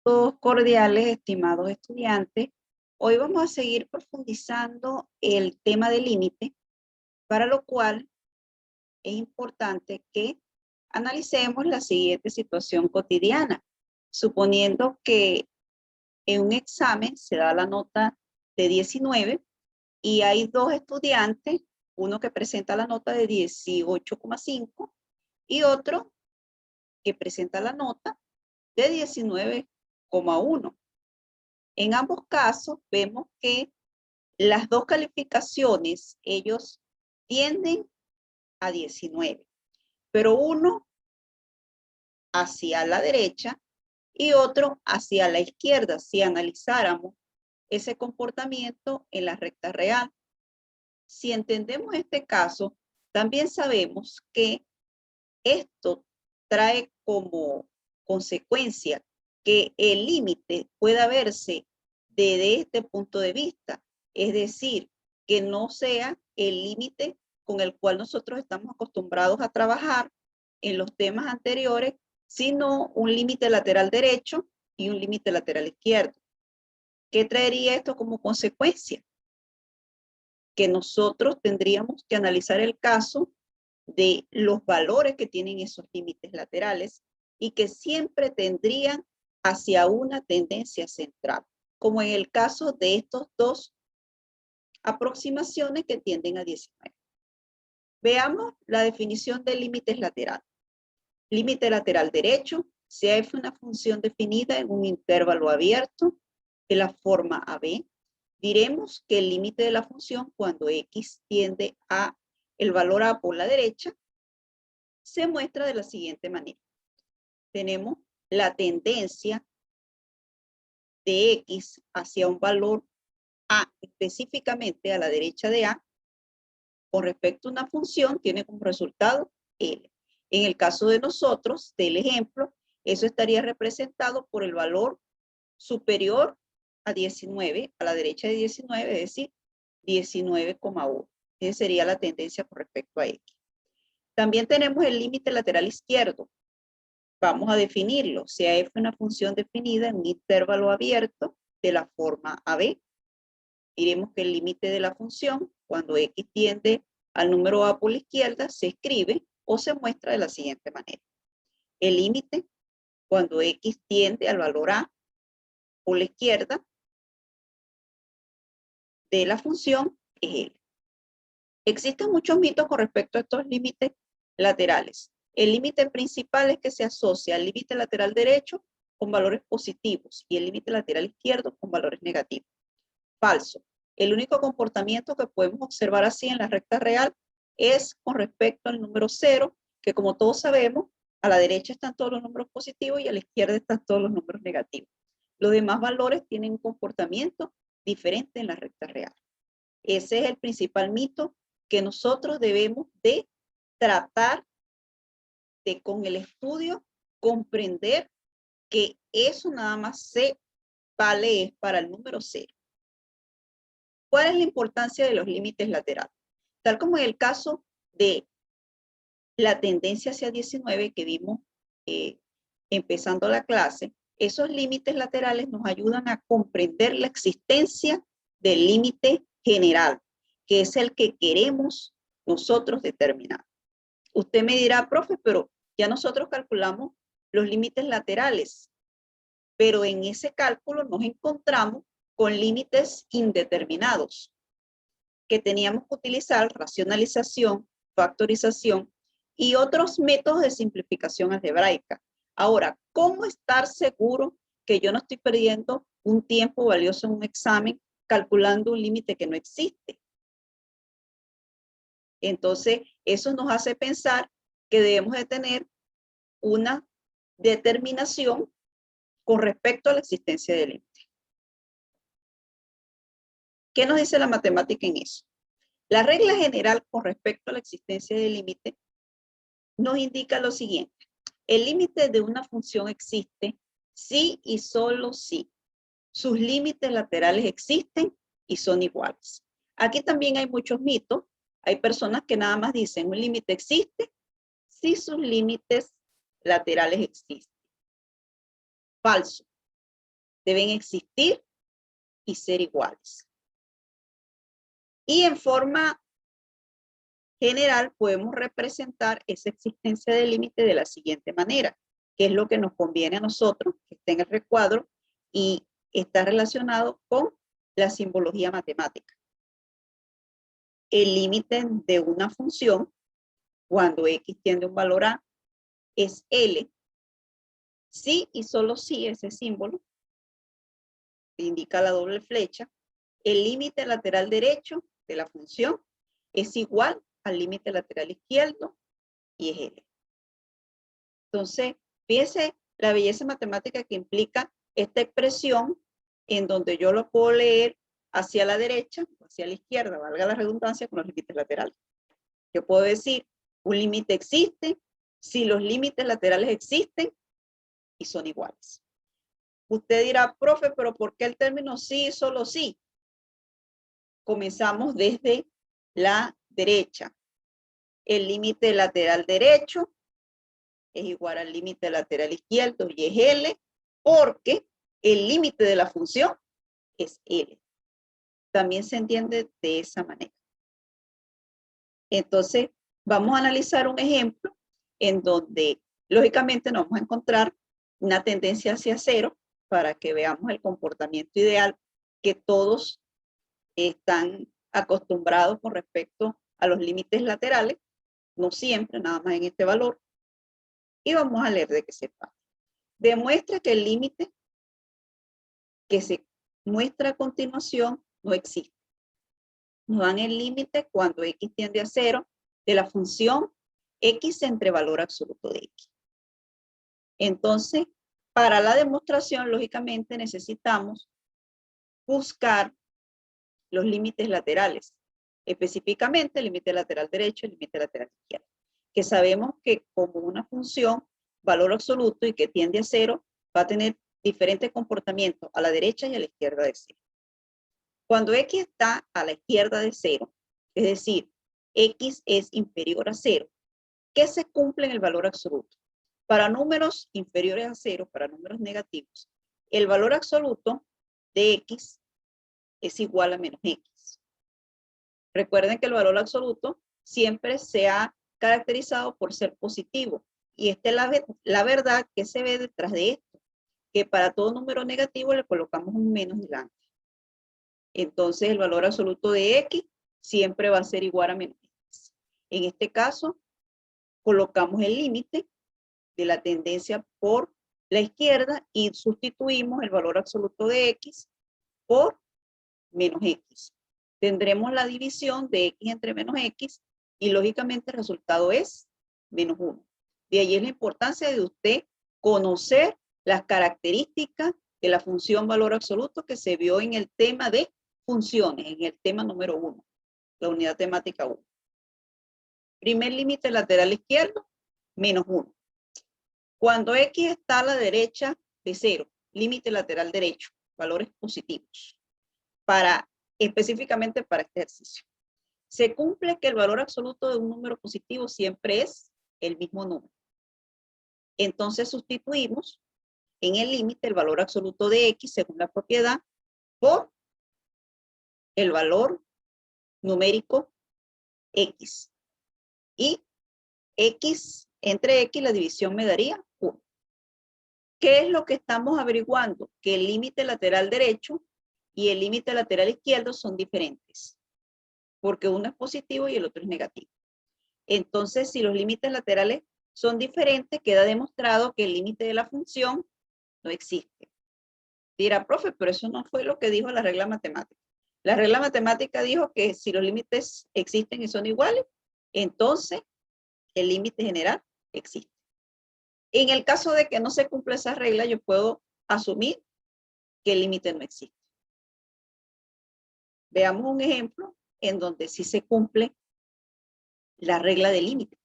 Saludos cordiales, estimados estudiantes. Hoy vamos a seguir profundizando el tema del límite, para lo cual es importante que analicemos la siguiente situación cotidiana. Suponiendo que en un examen se da la nota de 19 y hay dos estudiantes, uno que presenta la nota de 18,5 y otro que presenta la nota de 19,1. En ambos casos vemos que las dos calificaciones, ellos tienden a 19, pero uno hacia la derecha y otro hacia la izquierda, si analizáramos ese comportamiento en la recta real. Si entendemos este caso, también sabemos que esto trae como consecuencia que el límite pueda verse desde este punto de vista, es decir, que no sea el límite con el cual nosotros estamos acostumbrados a trabajar en los temas anteriores, sino un límite lateral derecho y un límite lateral izquierdo. ¿Qué traería esto como consecuencia? Que nosotros tendríamos que analizar el caso de los valores que tienen esos límites laterales y que siempre tendrían hacia una tendencia central, como en el caso de estos dos aproximaciones que tienden a 19. Veamos la definición de límites laterales. Límite lateral derecho, sea f una función definida en un intervalo abierto de la forma AB, diremos que el límite de la función cuando x tiende a el valor a por la derecha se muestra de la siguiente manera. Tenemos la tendencia de x hacia un valor a, específicamente a la derecha de a, con respecto a una función, tiene como resultado L. En el caso de nosotros, del ejemplo, eso estaría representado por el valor superior a 19, a la derecha de 19, es decir, 19,1. Esa sería la tendencia con respecto a X. También tenemos el límite lateral izquierdo. Vamos a definirlo. Sea f una función definida en un intervalo abierto de la forma AB. Diremos que el límite de la función, cuando x tiende al número a por la izquierda, se escribe o se muestra de la siguiente manera. El límite, cuando x tiende al valor a por la izquierda de la función, es L. Existen muchos mitos con respecto a estos límites laterales. El límite principal es que se asocia al límite lateral derecho con valores positivos y el límite lateral izquierdo con valores negativos. Falso. El único comportamiento que podemos observar así en la recta real es con respecto al número 0, que como todos sabemos, a la derecha están todos los números positivos y a la izquierda están todos los números negativos. Los demás valores tienen un comportamiento diferente en la recta real. Ese es el principal mito que nosotros debemos de tratar de, con el estudio, comprender que eso nada más se vale para el número 0. ¿Cuál es la importancia de los límites laterales? Tal como en el caso de la tendencia hacia 19 que vimos empezando la clase, esos límites laterales nos ayudan a comprender la existencia del límite general, que es el que queremos nosotros determinar. Usted me dirá, profe, pero ya nosotros calculamos los límites laterales, pero en ese cálculo nos encontramos con límites indeterminados, que teníamos que utilizar racionalización, factorización y otros métodos de simplificación algebraica. Ahora, ¿cómo estar seguro que yo no estoy perdiendo un tiempo valioso en un examen calculando un límite que no existe? Entonces, eso nos hace pensar que debemos de tener una determinación con respecto a la existencia del límite. ¿Qué nos dice la matemática en eso? La regla general con respecto a la existencia del límite nos indica lo siguiente. El límite de una función existe si y solo si sus límites laterales existen y son iguales. Aquí también hay muchos mitos. Hay personas que nada más dicen un límite existe si sus límites laterales existen. Falso. deben existir y ser iguales. Y en forma general podemos representar esa existencia del límite de la siguiente manera, que es lo que nos conviene a nosotros, que esté en el recuadro y está relacionado con la simbología matemática. El límite de una función, cuando x tiende a un valor a, es L. Si y solo si ese símbolo que indica la doble flecha, el límite lateral derecho de la función es igual al límite lateral izquierdo y es L. Entonces, fíjese la belleza matemática que implica esta expresión en donde yo lo puedo leer hacia la derecha o hacia la izquierda, valga la redundancia, con los límites laterales. Yo puedo decir, un límite existe si los límites laterales existen y son iguales. Usted dirá, profe, pero ¿por qué el término sí y solo sí? Comenzamos desde la derecha. El límite lateral derecho es igual al límite lateral izquierdo y es L, porque el límite de la función es L. También se entiende de esa manera. Entonces, vamos a analizar un ejemplo en donde, lógicamente, nos vamos a encontrar una tendencia hacia cero para que veamos el comportamiento ideal que todos están acostumbrados con respecto a los límites laterales, no siempre, nada más en este valor. Y vamos a leer de qué se trata. Demuestra que el límite que se muestra a continuación no existe. Nos dan el límite cuando x tiende a 0 de la función x entre valor absoluto de x. Entonces, para la demostración, lógicamente, necesitamos buscar los límites laterales. Específicamente, el límite lateral derecho y el límite lateral izquierdo. Que sabemos que como una función, valor absoluto y que tiende a 0, va a tener diferentes comportamientos a la derecha y a la izquierda de 0. Cuando x está a la izquierda de 0, es decir, x es inferior a 0, ¿qué se cumple en el valor absoluto? Para números inferiores a 0, para números negativos, el valor absoluto de x es igual a menos x. Recuerden que el valor absoluto siempre se ha caracterizado por ser positivo. Y esta es la verdad que se ve detrás de esto, que para todo número negativo le colocamos un menos delante. Entonces el valor absoluto de x siempre va a ser igual a menos x. En este caso, colocamos el límite de la tendencia por la izquierda y sustituimos el valor absoluto de x por menos x. Tendremos la división de x entre menos x y lógicamente el resultado es menos 1. De ahí es la importancia de usted conocer las características de la función valor absoluto que se vio en el tema de funciones, en el tema número 1, la unidad temática 1. Primer límite lateral izquierdo, menos 1. Cuando x está a la derecha de 0, límite lateral derecho, valores positivos, específicamente para este ejercicio. Se cumple que el valor absoluto de un número positivo siempre es el mismo número. Entonces sustituimos en el límite el valor absoluto de x según la propiedad por el valor numérico x. Y x entre x, la división me daría 1. ¿Qué es lo que estamos averiguando? Que el límite lateral derecho y el límite lateral izquierdo son diferentes, porque uno es positivo y el otro es negativo. Entonces, si los límites laterales son diferentes, queda demostrado que el límite de la función no existe. Dirá, profe, pero eso no fue lo que dijo la regla matemática. La regla matemática dijo que si los límites existen y son iguales, entonces el límite general existe. En el caso de que no se cumpla esa regla, yo puedo asumir que el límite no existe. Veamos un ejemplo en donde sí se cumple la regla del límite.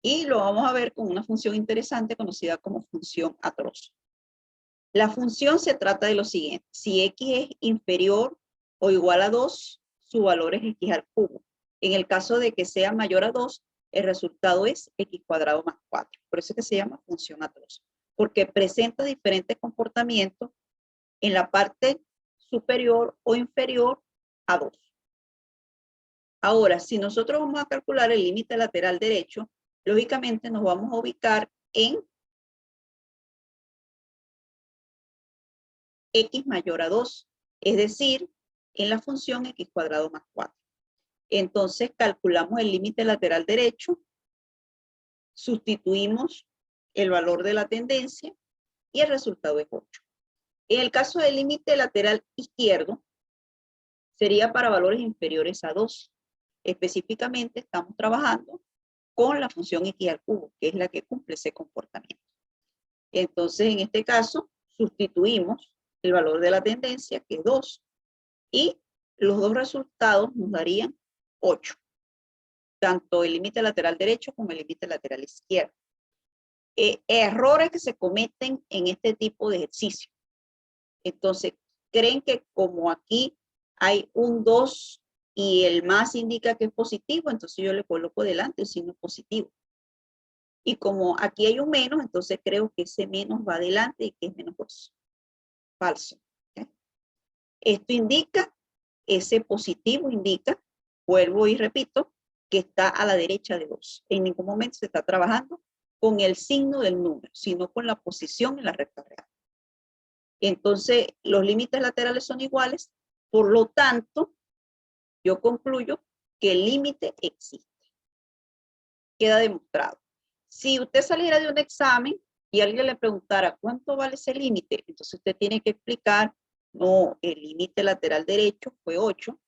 Y lo vamos a ver con una función interesante conocida como función atroz. La función se trata de lo siguiente. Si x es inferior o igual a 2, su valor es x al cubo. En el caso de que sea mayor a 2, el resultado es x² más 4. Por eso es que se llama función atroz. porque presenta diferentes comportamientos en la parte superior o inferior a 2. Ahora, si nosotros vamos a calcular el límite lateral derecho, lógicamente nos vamos a ubicar en x mayor a 2, es decir, en la función x cuadrado más 4. Entonces calculamos el límite lateral derecho, sustituimos el valor de la tendencia y el resultado es 8. En el caso del límite lateral izquierdo, sería para valores inferiores a 2. Específicamente estamos trabajando con la función x al cubo, que es la que cumple ese comportamiento. Entonces, en este caso, sustituimos el valor de la tendencia, que es 2, y los dos resultados nos darían 8. Tanto el límite lateral derecho como el límite lateral izquierdo. Errores que se cometen en este tipo de ejercicio. Entonces, creen que como aquí hay un 2 y el más indica que es positivo, entonces yo le coloco delante un signo positivo. Y como aquí hay un menos, entonces creo que ese menos va adelante y que es menos 2. Falso. ¿Okay? Esto indica, ese positivo indica, vuelvo y repito, que está a la derecha de 2. En ningún momento se está trabajando con el signo del número, sino con la posición en la recta real. Entonces, los límites laterales son iguales, por lo tanto, yo concluyo que el límite existe. Queda demostrado. Si usted saliera de un examen y alguien le preguntara cuánto vale ese límite, entonces usted tiene que explicar, no, el límite lateral derecho fue 8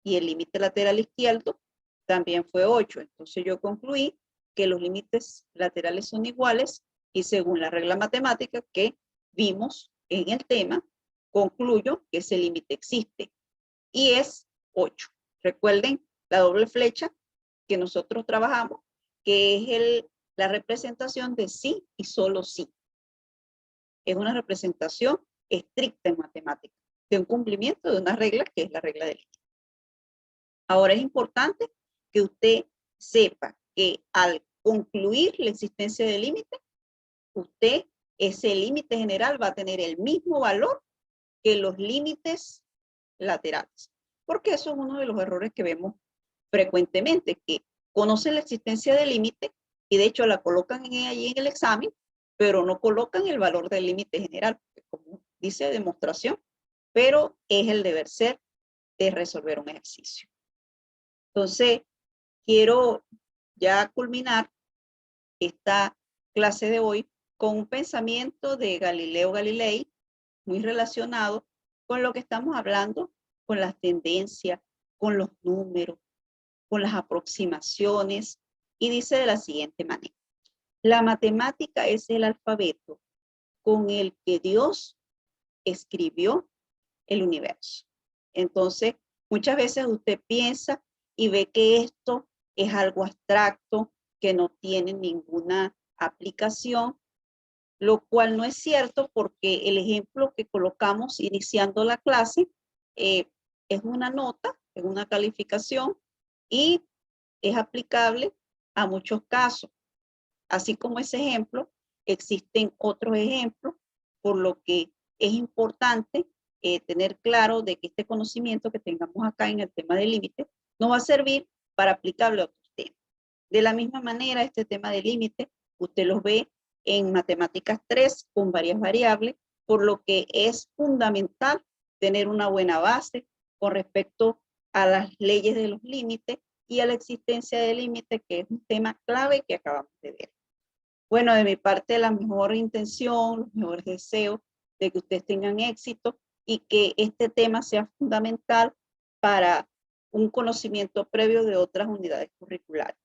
y el límite lateral izquierdo también fue 8. Entonces yo concluí que los límites laterales son iguales y según la regla matemática que vimos en el tema, concluyo que ese límite existe y es 8. Recuerden la doble flecha que nosotros trabajamos, que es la representación de sí y solo sí. Es una representación estricta en matemáticas, de un cumplimiento de una regla que es la regla del límite. Ahora es importante que usted sepa que al concluir la existencia del límite, usted, ese límite general va a tener el mismo valor que los límites laterales. Porque eso es uno de los errores que vemos frecuentemente, que conocen la existencia del límite y de hecho la colocan allí en el examen, pero no colocan el valor del límite general, como dice demostración, pero es el deber ser de resolver un ejercicio. Entonces, quiero ya culminar esta clase de hoy con un pensamiento de Galileo Galilei, muy relacionado con lo que estamos hablando, con las tendencias, con los números, con las aproximaciones, y dice de la siguiente manera: la matemática es el alfabeto con el que Dios escribió el universo. Entonces, muchas veces usted piensa y ve que esto es algo abstracto, que no tiene ninguna aplicación, lo cual no es cierto porque el ejemplo que colocamos iniciando la clase es una nota, es una calificación y es aplicable a muchos casos. Así como ese ejemplo, existen otros ejemplos, por lo que es importante tener claro de que este conocimiento que tengamos acá en el tema del límite nos va a servir para aplicarlo a otros temas. De la misma manera, este tema del límite, usted los ve en matemáticas 3 con varias variables, por lo que es fundamental tener una buena base con respecto a las leyes de los límites y a la existencia del límite, que es un tema clave que acabamos de ver. Bueno, de mi parte, la mejor intención, los mejores deseos de que ustedes tengan éxito y que este tema sea fundamental para un conocimiento previo de otras unidades curriculares.